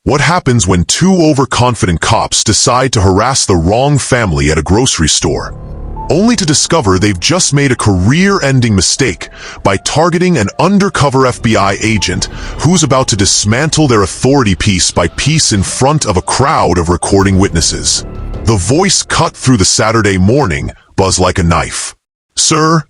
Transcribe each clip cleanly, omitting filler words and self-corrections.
What happens when two overconfident cops decide to harass the wrong family at a grocery store, only to discover they've just made a career-ending mistake by targeting an undercover FBI agent who's about to dismantle their authority piece by piece in front of a crowd of recording witnesses. The voice cut through the Saturday morning buzz like a knife. "Sir,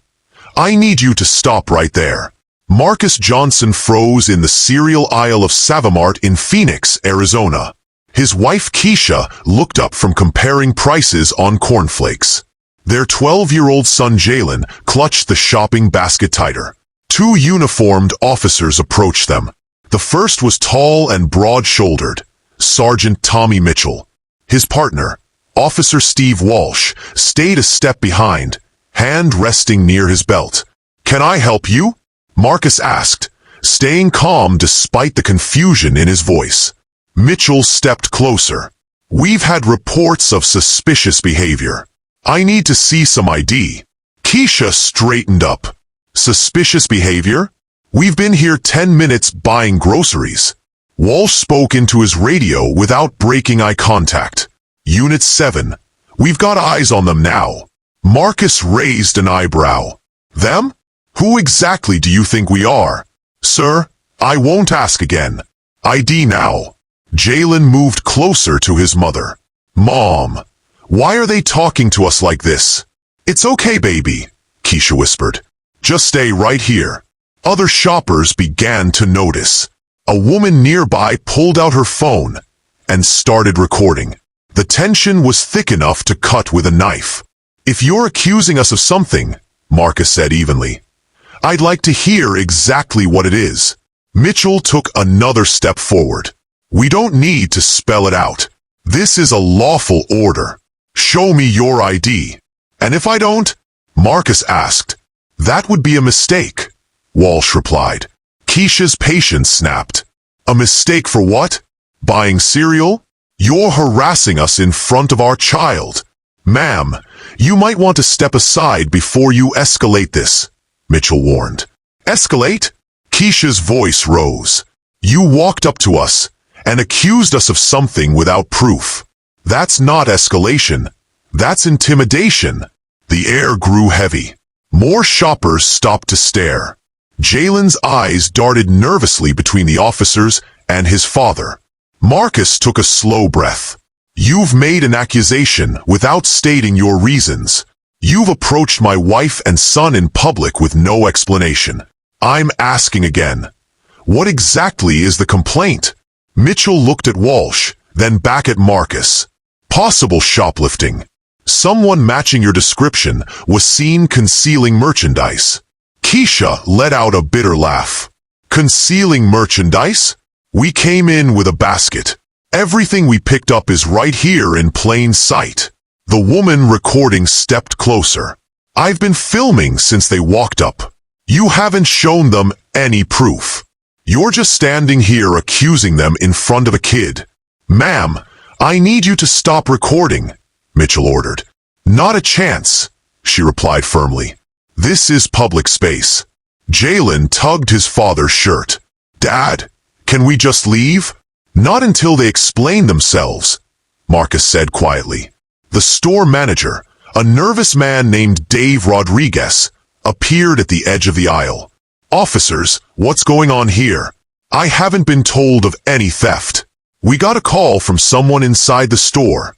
I need you to stop right there." Marcus Johnson froze in the cereal aisle of Savamart in Phoenix, Arizona. His wife Keisha looked up from comparing prices on cornflakes. Their 12-year-old son Jalen clutched the shopping basket tighter. Two uniformed officers approached them. The first was tall and broad-shouldered, Sergeant Tommy Mitchell. His partner, Officer Steve Walsh, stayed a step behind, hand resting near his belt. "Can I help you?" Marcus asked, staying calm despite the confusion in his voice. Mitchell stepped closer. "We've had reports of suspicious behavior. I need to see some ID." Keisha straightened up. "Suspicious behavior? We've been here 10 minutes buying groceries." Walsh spoke into his radio without breaking eye contact. "Unit 7, we've got eyes on them now." Marcus raised an eyebrow. "Them? Who exactly do you think we are?" "Sir, I won't ask again. ID now." Jalen moved closer to his mother. "Mom, why are they talking to us like this?" "It's okay, baby," Keisha whispered. "Just stay right here." Other shoppers began to notice. A woman nearby pulled out her phone and started recording. The tension was thick enough to cut with a knife. "If you're accusing us of something," Marcus said evenly, "I'd like to hear exactly what it is." Mitchell took another step forward. "We don't need to spell it out. This is a lawful order. Show me your ID." "And if I don't?" Marcus asked. "That would be a mistake," Walsh replied. Keisha's patience snapped. "A mistake for what? Buying cereal? You're harassing us in front of our child. Ma'am, you might want to step aside before you escalate this," Mitchell warned. "Escalate?" Keisha's voice rose. "You walked up to us and accused us of something without proof. That's not escalation. That's intimidation." The air grew heavy. More shoppers stopped to stare. Jalen's eyes darted nervously between the officers and his father. Marcus took a slow breath. "You've made an accusation without stating your reasons. You've approached my wife and son in public with no explanation. I'm asking again. What exactly is the complaint?" Mitchell looked at Walsh, then back at Marcus. "Possible shoplifting. Someone matching your description was seen concealing merchandise." Keisha let out a bitter laugh. "Concealing merchandise? We came in with a basket. Everything we picked up is right here in plain sight." The woman recording stepped closer. "I've been filming since they walked up. You haven't shown them any proof. You're just standing here accusing them in front of a kid." "Ma'am, I need you to stop recording," Mitchell ordered. "Not a chance," she replied firmly. "This is public space." Jalen tugged his father's shirt. "Dad, can we just leave?" "Not until they explain themselves," Marcus said quietly. The store manager, a nervous man named Dave Rodriguez, appeared at the edge of the aisle. "Officers, what's going on here? I haven't been told of any theft." "We got a call from someone inside the store,"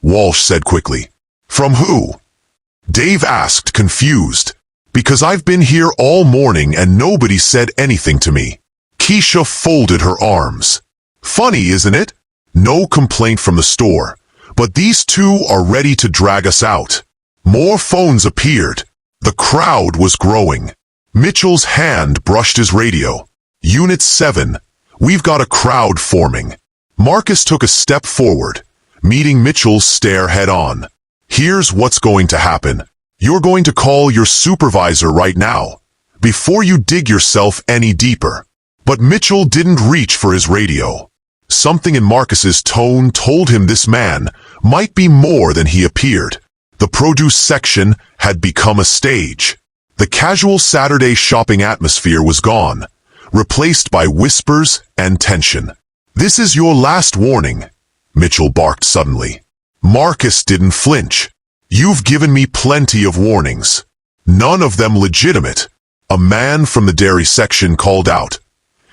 Walsh said quickly. "From who?" Dave asked, confused. "Because I've been here all morning and nobody said anything to me." Keisha folded her arms. "Funny, isn't it? No complaint from the store, but these two are ready to drag us out." More phones appeared. The crowd was growing. Mitchell's hand brushed his radio. "Unit 7, we've got a crowd forming." Marcus took a step forward, meeting Mitchell's stare head-on. "Here's what's going to happen. You're going to call your supervisor right now, before you dig yourself any deeper." But Mitchell didn't reach for his radio. Something in Marcus's tone told him this man might be more than he appeared. The produce section had become a stage. The casual Saturday shopping atmosphere was gone, replaced by whispers and tension. "This is your last warning," Mitchell barked suddenly. Marcus didn't flinch. "You've given me plenty of warnings. None of them legitimate." A man from the dairy section called out,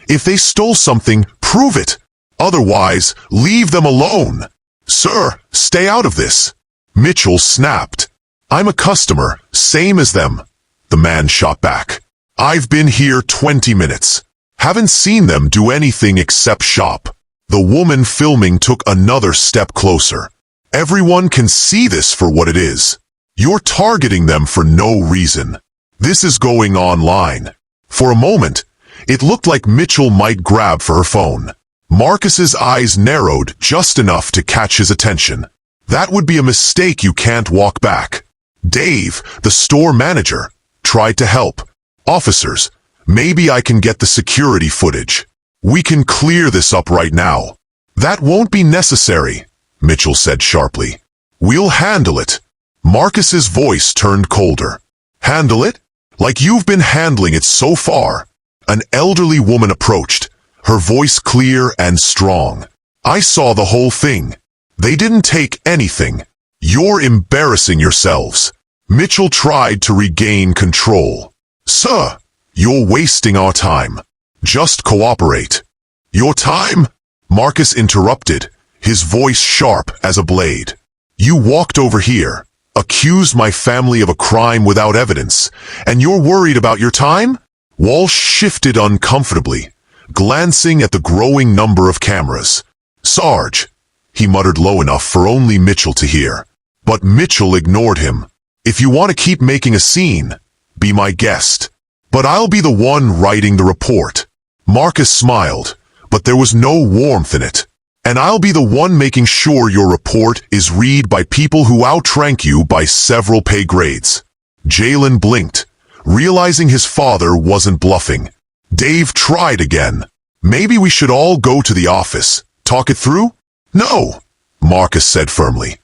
"If they stole something, prove it. Otherwise, leave them alone." "Sir, stay out of this." Mitchell snapped. "I'm a customer, same as them," the man shot back. "I've been here 20 minutes. Haven't seen them do anything except shop." The woman filming took another step closer. "Everyone can see this for what it is. You're targeting them for no reason. This is going online." For a moment, it looked like Mitchell might grab for her phone. Marcus's eyes narrowed just enough to catch his attention. That would be a mistake you can't walk back. Dave, the store manager, tried to help. "Officers, maybe I can get the security footage. We can clear this up right now." "That won't be necessary," Mitchell said sharply. "We'll handle it." Marcus's voice turned colder. "Handle it? Like you've been handling it so far." An elderly woman approached, her voice clear and strong. "I saw the whole thing. They didn't take anything. You're embarrassing yourselves." Mitchell tried to regain control. "Sir, you're wasting our time. Just cooperate." "Your time?" Marcus interrupted, his voice sharp as a blade. "You walked over here, accused my family of a crime without evidence, and you're worried about your time?" Walsh shifted uncomfortably, glancing at the growing number of cameras. "Sarge," he muttered low enough for only Mitchell to hear. But Mitchell ignored him. "If you want to keep making a scene, be my guest. But I'll be the one writing the report." Marcus smiled, but there was no warmth in it. "And I'll be the one making sure your report is read by people who outrank you by several pay grades." Jalen blinked, realizing his father wasn't bluffing. Dave tried again. "Maybe we should all go to the office, talk it through?" "No," Marcus said firmly.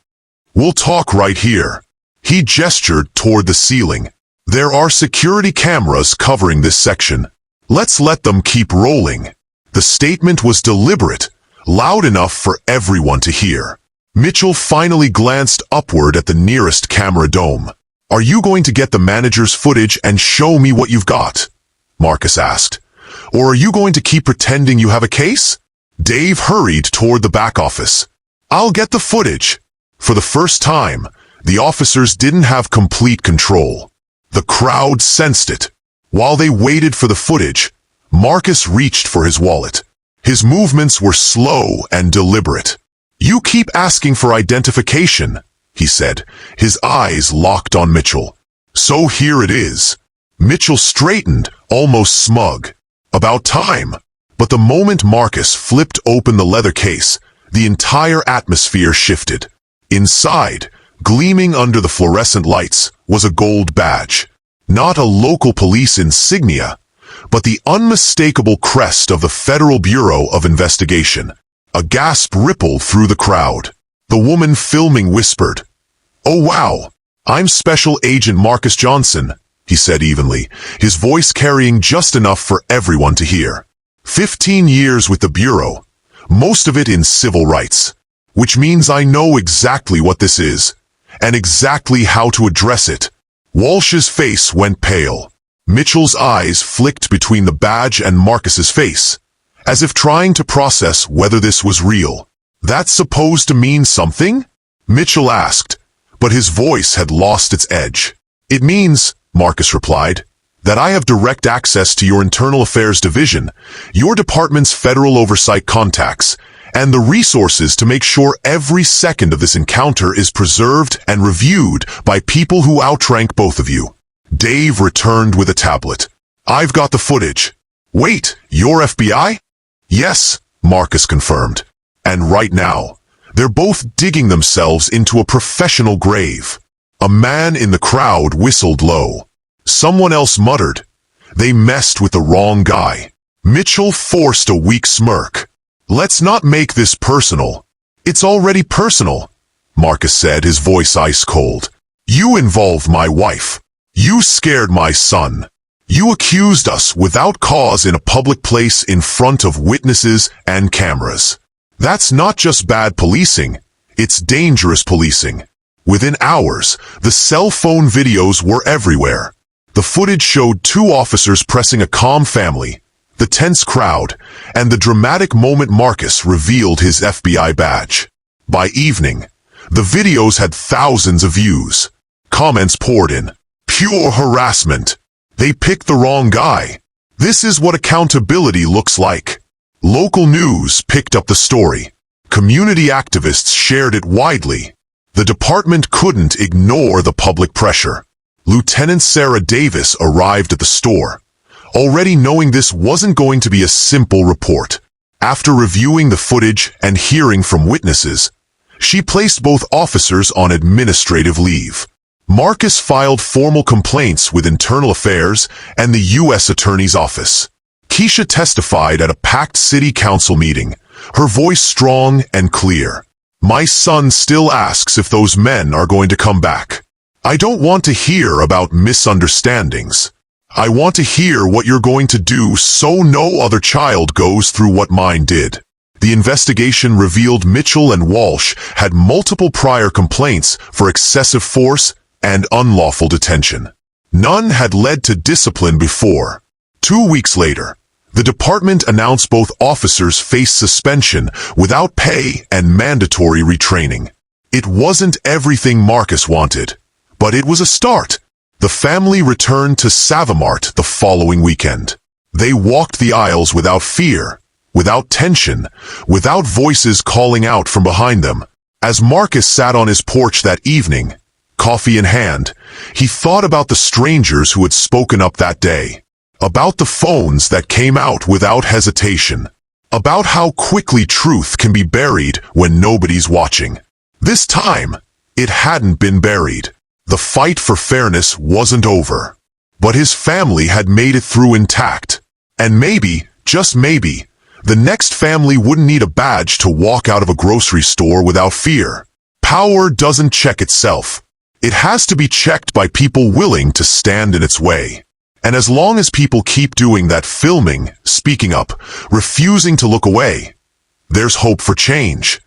"We'll talk right here." He gestured toward the ceiling. "There are security cameras covering this section. Let's let them keep rolling." The statement was deliberate, loud enough for everyone to hear. Mitchell finally glanced upward at the nearest camera dome. "Are you going to get the manager's footage and show me what you've got?" Marcus asked. "Or are you going to keep pretending you have a case?" Dave hurried toward the back office. "I'll get the footage." For the first time, the officers didn't have complete control. The crowd sensed it. While they waited for the footage, Marcus reached for his wallet. His movements were slow and deliberate. "You keep asking for identification," he said, his eyes locked on Mitchell. "So here it is." Mitchell straightened, almost smug. "About time." But the moment Marcus flipped open the leather case, the entire atmosphere shifted. Inside, gleaming under the fluorescent lights, was a gold badge. Not a local police insignia, but the unmistakable crest of the Federal Bureau of Investigation. A gasp rippled through the crowd. The woman filming whispered, "Oh wow, I'm Special Agent Marcus Johnson," he said evenly, his voice carrying just enough for everyone to hear. 15 years with the Bureau, most of it in civil rights, which means I know exactly what this is, and exactly how to address it. Walsh's face went pale. Mitchell's eyes flicked between the badge and Marcus's face, as if trying to process whether this was real. "That's supposed to mean something?" Mitchell asked, but his voice had lost its edge. "It means," Marcus replied, "that I have direct access to your Internal Affairs Division, your department's federal oversight contacts, and the resources to make sure every second of this encounter is preserved and reviewed by people who outrank both of you." Dave returned with a tablet. "I've got the footage." "Wait, you're FBI?" "Yes," Marcus confirmed. "And right now, they're both digging themselves into a professional grave." A man in the crowd whistled low. Someone else muttered, "They messed with the wrong guy." Mitchell forced a weak smirk. "Let's not make this personal." "It's already personal," Marcus said, his voice ice cold. "You involved my wife. You scared my son. You accused us without cause in a public place in front of witnesses and cameras. That's not just bad policing, it's dangerous policing. Within hours, the cell phone videos were everywhere. The footage showed two officers pressing a calm family, the tense crowd, and the dramatic moment Marcus revealed his FBI badge. By evening, the videos had thousands of views. Comments poured in. Pure harassment. They picked the wrong guy. This is what accountability looks like. Local news picked up the story. Community activists shared it widely. The department couldn't ignore the public pressure. Lieutenant Sarah Davis arrived at the store, already knowing this wasn't going to be a simple report. After reviewing the footage and hearing from witnesses, she placed both officers on administrative leave. Marcus filed formal complaints with Internal Affairs and the U.S. Attorney's Office. Keisha testified at a packed city council meeting, her voice strong and clear. My son still asks if those men are going to come back. I don't want to hear about misunderstandings. I want to hear what you're going to do so no other child goes through what mine did. The investigation revealed Mitchell and Walsh had multiple prior complaints for excessive force and unlawful detention. None had led to discipline before. 2 weeks later, the department announced both officers faced suspension without pay and mandatory retraining. It wasn't everything Marcus wanted, but it was a start. The family returned to Savamart the following weekend. They walked the aisles without fear, without tension, without voices calling out from behind them. As Marcus sat on his porch that evening, coffee in hand, he thought about the strangers who had spoken up that day, about the phones that came out without hesitation, about how quickly truth can be buried when nobody's watching. This time, it hadn't been buried. The fight for fairness wasn't over, but his family had made it through intact. And maybe, just maybe, the next family wouldn't need a badge to walk out of a grocery store without fear. Power doesn't check itself. It has to be checked by people willing to stand in its way. And as long as people keep doing that, filming, speaking up, refusing to look away, there's hope for change.